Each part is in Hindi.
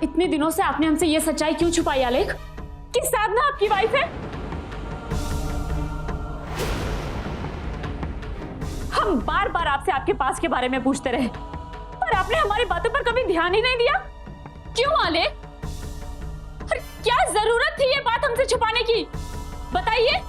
इतने दिनों से आपने हमसे ये सच्चाई क्यों छुपाई आलेख कि साधना आपकी वाइफ है? हम बार बार आपसे आपके पास के बारे में पूछते रहे, पर आपने हमारी बातों पर कभी ध्यान ही नहीं दिया। क्यों आलेख? और क्या जरूरत थी ये बात हमसे छुपाने की? बताइए,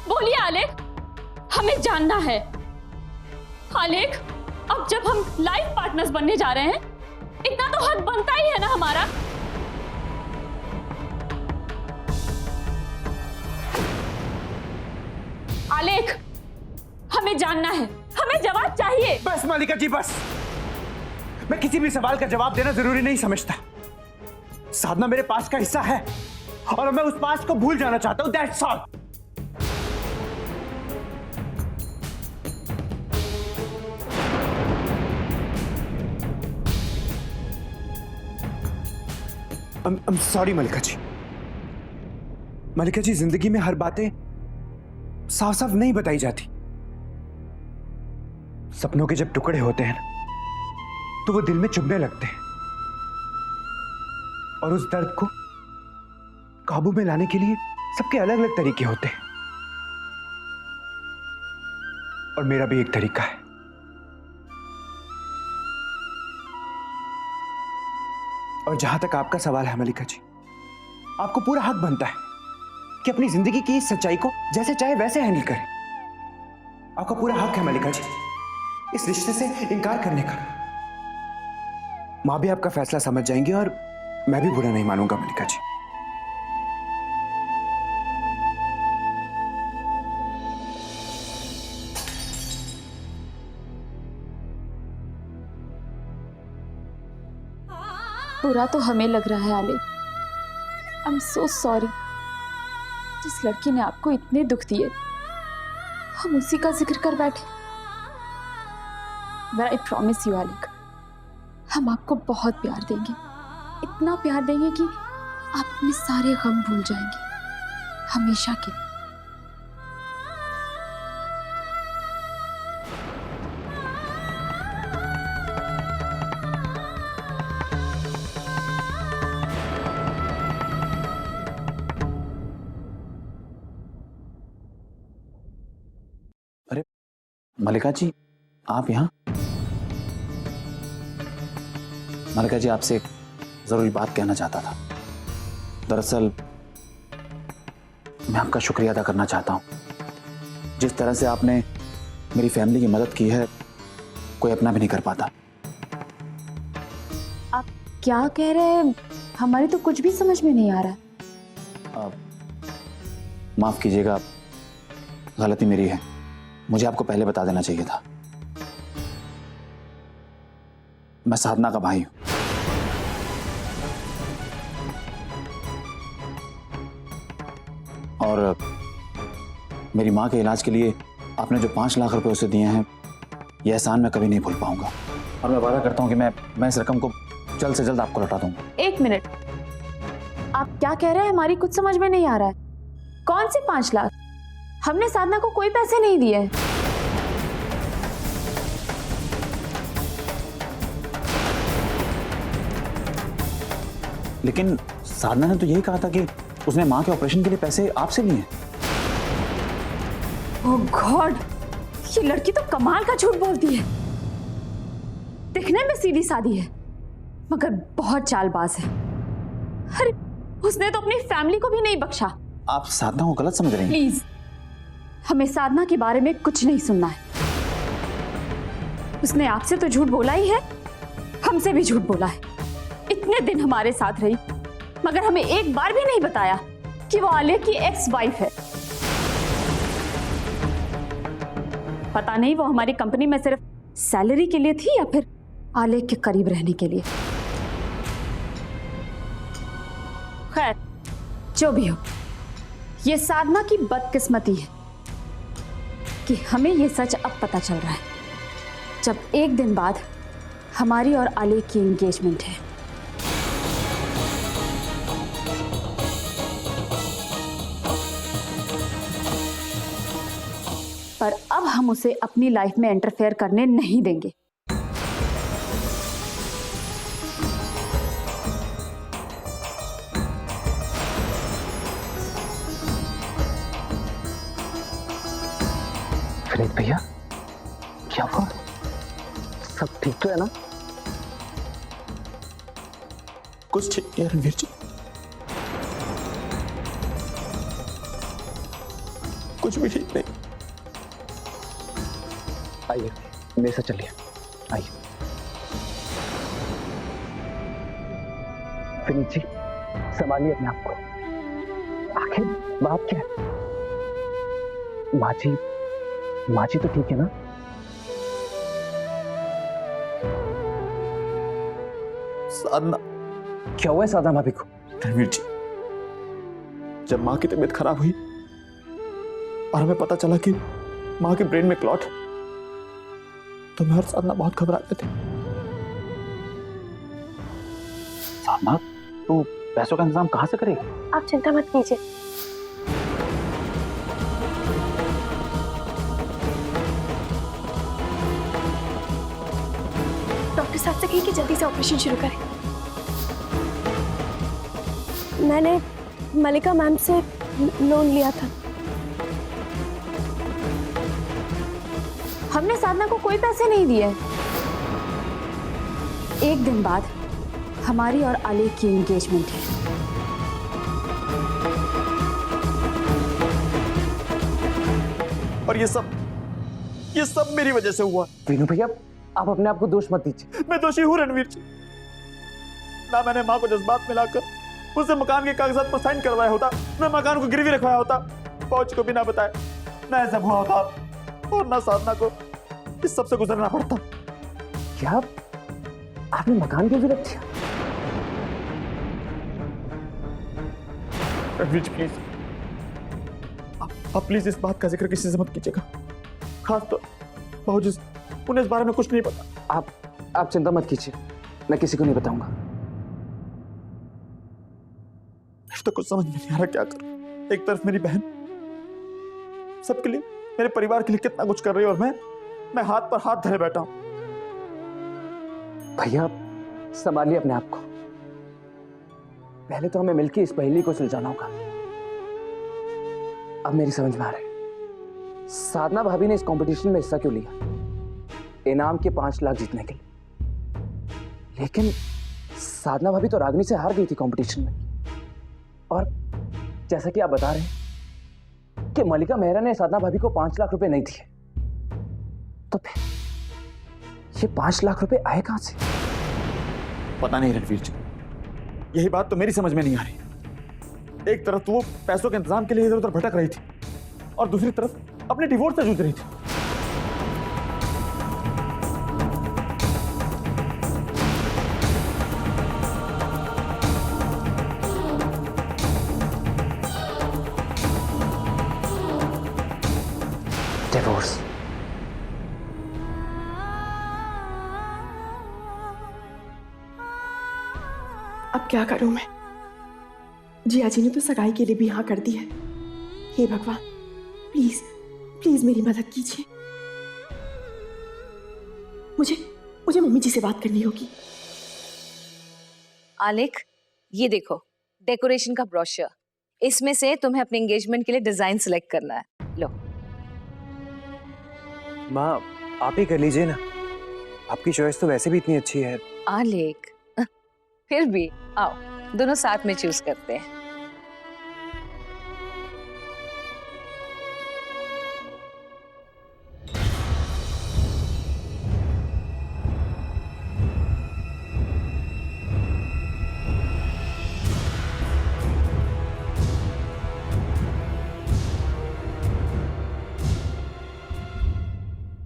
बोलिए आलेख, हमें जानना है। आलेख, अब जब हम लाइफ पार्टनर्स बनने जा रहे हैं, इतना तो हक बनता ही है ना हमारा। आलेख, हमें जानना है, हमें जवाब चाहिए। बस मालिका जी बस, मैं किसी भी सवाल का जवाब देना जरूरी नहीं समझता। साधना मेरे पास का हिस्सा है और मैं उस पास को भूल जाना चाहता हूं, दैट्स ऑल। I'm sorry मलिका जी। मलिका जी, जिंदगी में हर बातें साफ साफ नहीं बताई जाती। सपनों के जब टुकड़े होते हैं तो वो दिल में चुभने लगते हैं और उस दर्द को काबू में लाने के लिए सबके अलग अलग तरीके होते हैं और मेरा भी एक तरीका है। और जहां तक आपका सवाल है मलिका जी, आपको पूरा हक बनता है कि अपनी जिंदगी की इस सच्चाई को जैसे चाहे वैसे हैंडल करें। आपका पूरा हक है मलिका जी इस रिश्ते से इनकार करने का। मां भी आपका फैसला समझ जाएंगे और मैं भी बुरा नहीं मानूंगा मलिका जी। बुरा तो हमें लग रहा है आलेख। I am so sorry. जिस लड़की ने आपको इतने दुख दिए, हम उसी का जिक्र कर बैठे। बट आई प्रॉमिस यू आलेख, हम आपको बहुत प्यार देंगे, इतना प्यार देंगे कि आप अपने सारे गम भूल जाएंगे हमेशा के लिए। अरे मलिका जी, आप यहाँ? मलिका जी, आपसे एक जरूरी बात कहना चाहता था। दरअसल मैं आपका शुक्रिया अदा करना चाहता हूँ। जिस तरह से आपने मेरी फैमिली की मदद की है, कोई अपना भी नहीं कर पाता। आप क्या कह रहे हैं? हमारी तो कुछ भी समझ में नहीं आ रहा है। माफ कीजिएगा, गलती मेरी है। मुझे आपको पहले बता देना चाहिए था। मैं साधना का भाई हूं। और मेरी मां के इलाज के लिए आपने जो 5 लाख रुपए उसे दिए हैं, यह एहसान मैं कभी नहीं भूल पाऊंगा। और मैं वादा करता हूं कि मैं इस रकम को जल्द से जल्द आपको लौटा दूंगा। 1 मिनट, आप क्या कह रहे हैं? हमारी कुछ समझ में नहीं आ रहा है। कौन से 5 लाख? हमने साधना को कोई पैसे नहीं दिए हैं। लेकिन साधना ने तो यही कहा था कि उसने मां के ऑपरेशन के लिए पैसे आपसे लिए। ओह गॉड, ये लड़की तो कमाल का झूठ बोलती है। दिखने में सीधी सादी है मगर बहुत चालबाज है। अरे उसने तो अपनी फैमिली को भी नहीं बख्शा। आप साधना को गलत समझ रही हैं। प्लीज, हमें साधना के बारे में कुछ नहीं सुनना है। उसने आपसे तो झूठ बोला ही है, हमसे भी झूठ बोला है। इतने दिन हमारे साथ रही मगर हमें एक बार भी नहीं बताया कि वो आलेख की एक्स वाइफ है। पता नहीं वो हमारी कंपनी में सिर्फ सैलरी के लिए थी या फिर आलेख के करीब रहने के लिए। खैर, जो भी हो, ये साधना की बदकिस्मती है कि हमें ये सच अब पता चल रहा है, जब एक दिन बाद हमारी और आलेख की एंगेजमेंट है। पर अब हम उसे अपनी लाइफ में इंटरफेयर करने नहीं देंगे। भैया क्या हुआ? सब ठीक तो है ना? कुछ ठीक नहीं है रणवीर जी, कुछ भी ठीक नहीं। आइए मेरे साथ चलिए, आइए। विनीत जी संभालिए अपने आप को, आखिर बात क्या है? माँ जी तो ठीक है ना? साधना, क्या हुआ है साधना भाभी को? रणवीर जी, जब माँ की तबीयत खराब हुई और हमें पता चला कि माँ के ब्रेन में क्लॉट है, तो मैं और साधना बहुत घबरा गए थे। साधना तू पैसों का इंतजाम कहाँ से करेगी? आप चिंता मत कीजिए। डॉक्टर साहब से कहिए कि जल्दी से ऑपरेशन शुरू करें। मैंने मलिका मैम से लोन लिया था। हमने साधना को कोई पैसे नहीं दिए। एक दिन बाद हमारी और आलेख की एंगेजमेंट है। और ये सब मेरी वजह से हुआ। वीनू भैया आप अपने आप को दोष मत दीजिए। मैं दोषी हूँ रणवीर जी। ना मैंने माँ को जज्बात में लाकर उससे मकान के कागजात पर साइन करवाया होता, ना मकान को गिरवी रखवाया होता, फौज को भी ना बताया, ना ऐसा हुआ होता, और ना साधना को इस सबसे गुजरना पड़ता। क्या आपने मकान गिरवी रख दिया? रणवीर जी प्लीज, आप प्लीज इस बात का जिक्र किसी से मत कीजिएगा, खास तो बाबूजी, उन्हें इस बारे में कुछ नहीं पता। आप चिंता मत कीजिए, मैं किसी को नहीं बताऊंगा। तो कुछ समझ में नहीं आ रहा क्या करूं। एक तरफ मेरी बहन सबके लिए, मेरे परिवार के लिए कितना कुछ कर रही है, और मैं हाथ पर हाथ धरे बैठा हूं। भैया संभालिए अपने आप को। पहले तो हमें मिलकर इस पहेली को सुलझाना होगा। अब मेरी समझ में आ रहा है साधना भाभी ने इस कंपटीशन में हिस्सा क्यों लिया, इनाम के 5 लाख जीतने के लिए। लेकिन साधना भाभी तो रागिनी से हार गई थी कंपटीशन में, और जैसा कि आप बता रहे हैं कि मलिका मेहरा ने साधना भाभी को 5 लाख रुपए नहीं दिए, तो फिर ये 5 लाख रुपए आए कहां से? पता नहीं रणवीर जी, यही बात तो मेरी समझ में नहीं आ रही। एक तरफ तो वो पैसों के इंतजाम के लिए इधर उधर भटक रही थी, और दूसरी तरफ अपने डिवोर्स से जूझ रही थी। डिवोर्स। अब क्या करूं मैं? जिया जी ने तो सगाई के लिए भी हाँ कर दी है। हे भगवान, प्लीज प्लीज मेरी मदद कीजिए। मुझे मम्मी जी से बात करनी होगी। आलेख, ये देखो डेकोरेशन का ब्रोशर, इसमें से तुम्हें अपने एंगेजमेंट के लिए डिजाइन सिलेक्ट करना है। लो। माँ आप ही कर लीजिए ना, आपकी चॉइस तो वैसे भी इतनी अच्छी है। आलेख फिर भी आओ दोनों साथ में चूज करते हैं।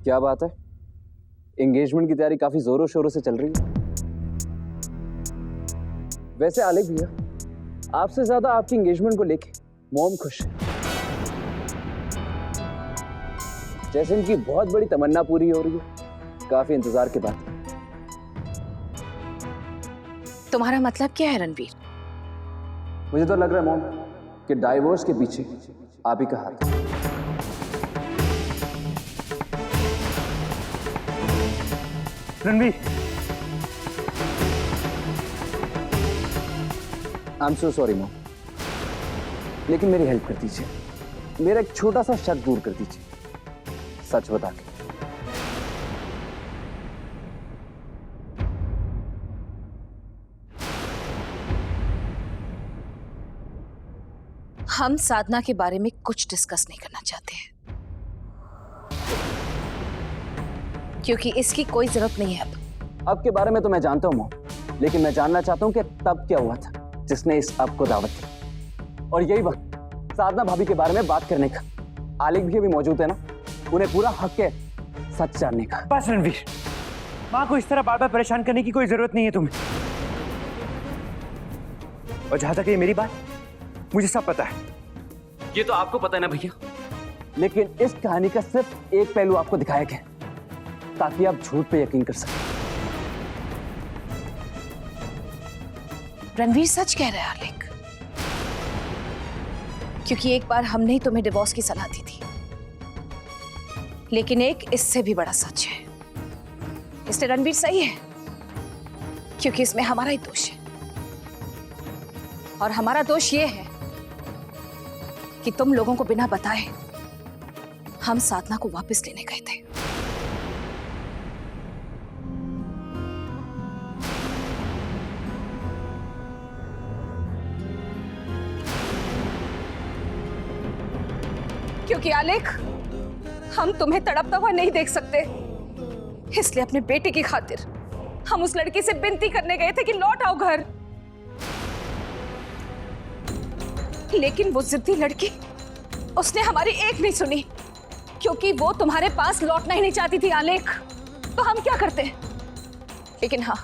क्या बात है, एंगेजमेंट की तैयारी काफी जोरों शोरों से चल रही है। वैसे आलेख भैया, आपसे ज्यादा आपकी एंगेजमेंट को लेके मॉम खुश है। जैसे इनकी बहुत बड़ी तमन्ना पूरी हो रही है काफी इंतजार के बाद। तुम्हारा मतलब क्या है रणवीर? मुझे तो लग रहा है मॉम कि डाइवोर्स के पीछे आप ही का हाथ है। Ranveer, I am so sorry mom, लेकिन मेरी हेल्प कर दीजिए, मेरा एक छोटा सा शक दूर कर दीजिए। सच बता के। हम साधना के बारे में कुछ डिस्कस नहीं करना चाहते हैं, क्योंकि इसकी कोई जरूरत नहीं है अब के बारे में तो मैं जानता हूँ मॉम, लेकिन मैं जानना चाहता हूँ कि तब क्या हुआ था जिसने इस अब को दावत दी। और यही वक्त साधना भाभी के बारे में बात करने का। आलिक भी अभी मौजूद है ना, उन्हें पूरा हक है सच जानने का। बस रणवीर, माँ को इस तरह बार बार परेशान करने की कोई जरूरत नहीं है तुम्हें। और जहां तक ये मेरी बात, मुझे सब पता है। ये तो आपको पता है ना भैया, लेकिन इस कहानी का सिर्फ एक पहलू आपको दिखाया गया ताकि आप झूठ पे यकीन कर सकें। रणवीर सच कह रहा है आलिक, क्योंकि एक बार हमने ही तुम्हें डिवोर्स की सलाह दी थी, लेकिन एक इससे भी बड़ा सच है, इसलिए रणवीर सही है, क्योंकि इसमें हमारा ही दोष है। और हमारा दोष ये है कि तुम लोगों को बिना बताए हम साधना को वापस लेने गए थे। क्योंकि आलेख, हम तुम्हें तड़पता हुआ नहीं देख सकते, इसलिए अपने बेटे की खातिर हम उस लड़की से विनती करने गए थे कि लौट आओ घर। लेकिन वो जिद्दी लड़की, उसने हमारी एक नहीं सुनी, क्योंकि वो तुम्हारे पास लौटना ही नहीं चाहती थी आलेख। तो हम क्या करते? लेकिन हाँ,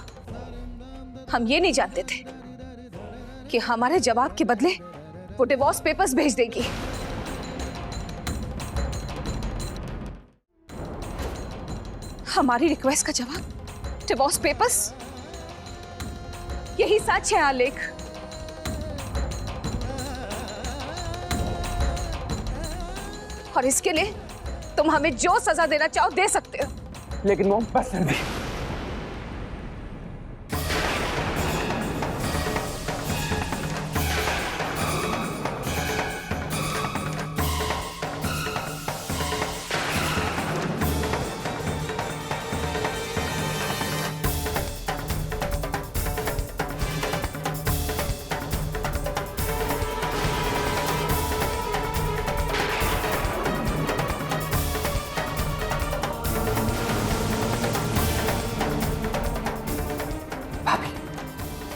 हम ये नहीं जानते थे कि हमारे जवाब के बदले वो डिवोर्स पेपर्स भेज देगी। हमारी रिक्वेस्ट का जवाब डिवोर्स पेपर्स, यही सच है आलेख। और इसके लिए तुम हमें जो सजा देना चाहो दे सकते हो। लेकिन मॉम, बस रणवीर,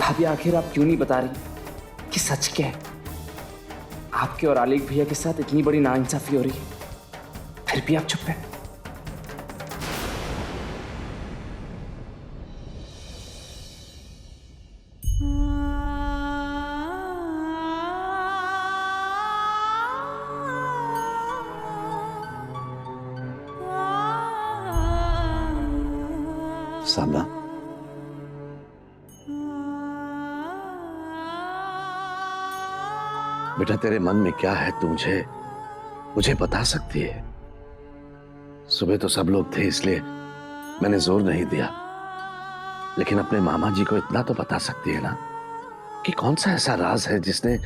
भाभी आखिर आप क्यों नहीं बता रही कि सच क्या है? आपके और आलिक भैया के साथ इतनी बड़ी नाइंसाफी हो रही है, फिर भी आप चुप हैं। साधना, बेटा तेरे मन में क्या है तू मुझे बता सकती है। सुबह तो सब लोग थे इसलिए मैंने जोर नहीं दिया, लेकिन अपने मामा जी को इतना तो बता सकती है ना कि कौन सा ऐसा राज है जिसने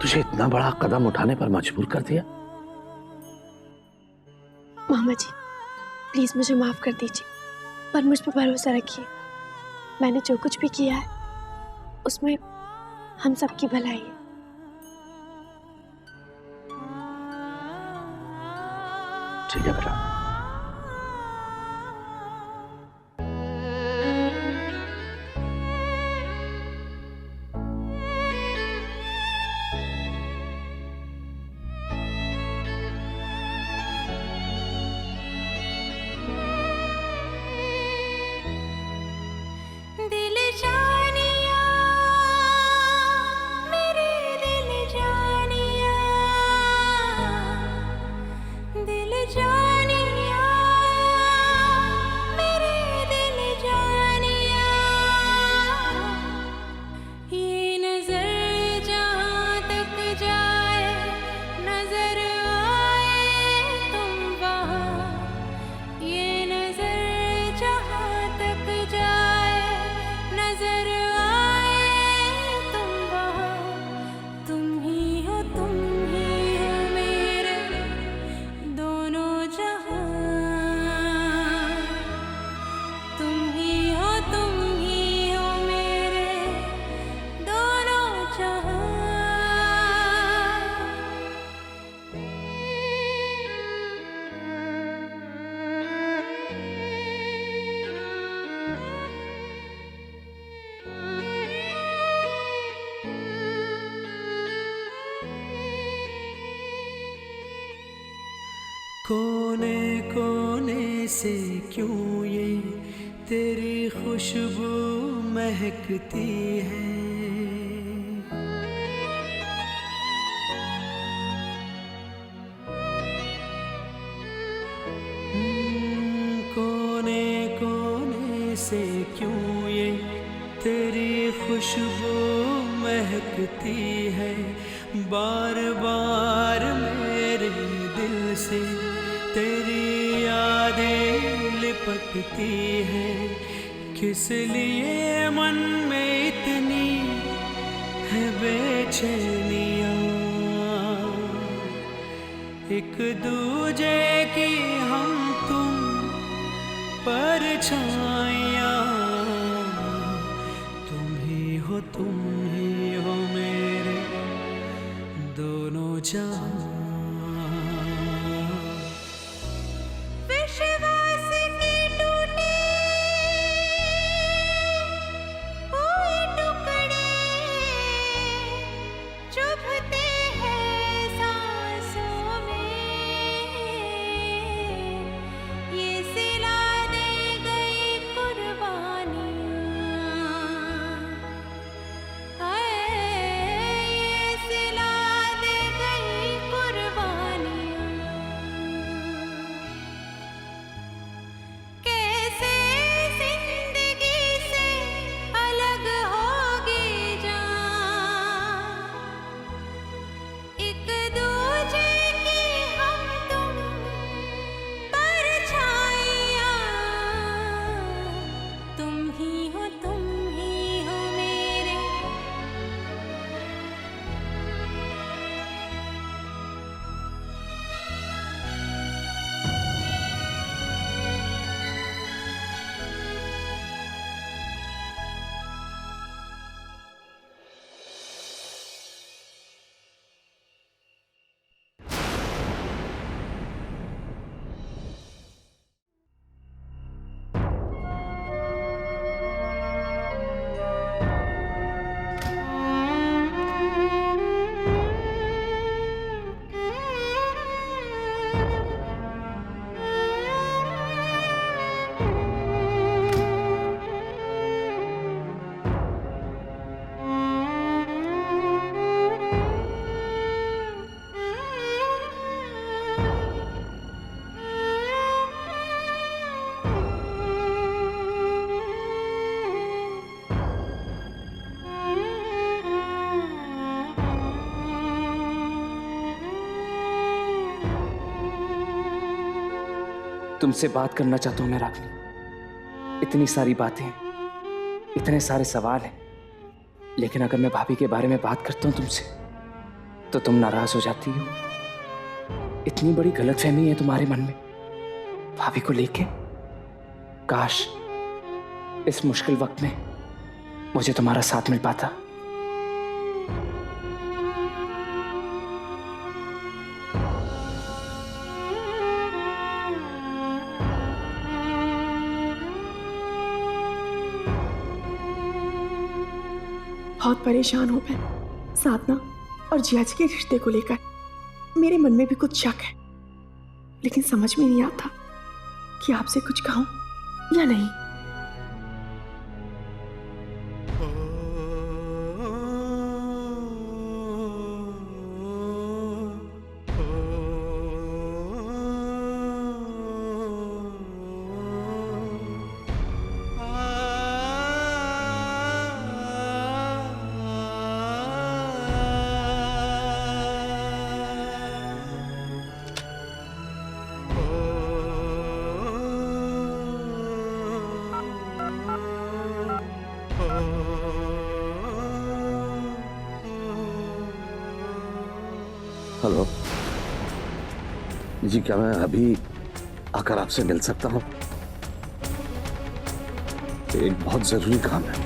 तुझे इतना बड़ा कदम उठाने पर मजबूर कर दिया। मामा जी, प्लीज मुझे माफ कर दीजिए, पर मुझ पर भरोसा रखिए। मैंने जो कुछ भी किया है उसमें हम सबकी भलाई है। ठीक है बेटा। दिल जानिया, मेरे दिल जानिया, दिल जानिया। कोने कोने से क्यों ये तेरी खुशबू महकती है। कोने कोने से क्यों ये तेरी खुशबू महकती है। बार बार मेरे दिल से तेरी यादें लिपटती है। किस लिए मन में इतनी है बेचैनियाँ। एक दूजे की हम तुम परछाइयाँ। तुम ही हो मेरे दोनों जान। विश्वास के टूटे हुए टुकड़े चुभते हैं सांसों में। ये सिला दे गई कुर्बानियाँ। हाय, ये सिला दे गई कुर्बानियाँ। कैसे जिंदगी से अलग होगी जान। एक दूजे की हम तुम परछाइयाँ। तुम ही हो मेरे तुमसे बात करना चाहता हूं मैं रागिनी। इतनी सारी बातें, इतने सारे सवाल हैं, लेकिन अगर मैं भाभी के बारे में बात करता हूं तुमसे तो तुम नाराज हो जाती हो। इतनी बड़ी गलतफहमी है तुम्हारे मन में भाभी को लेके। काश इस मुश्किल वक्त में मुझे तुम्हारा साथ मिल पाता। बहुत परेशान हूं मैं साधना और जिया जी के रिश्ते को लेकर। मेरे मन में भी कुछ शक है, लेकिन समझ में नहीं आता कि आपसे कुछ कहूं या नहीं। हेलो जी, क्या मैं अभी आकर आपसे मिल सकता हूं? एक बहुत जरूरी काम है।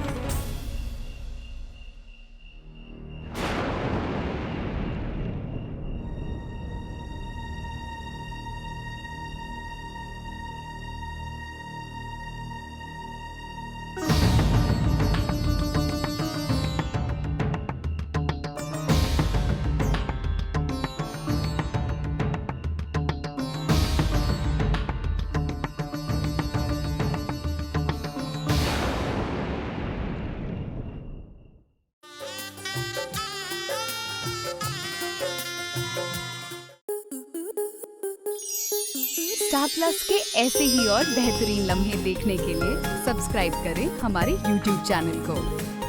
स्टार प्लस के ऐसे ही और बेहतरीन लम्हे देखने के लिए सब्सक्राइब करें हमारे YouTube चैनल को।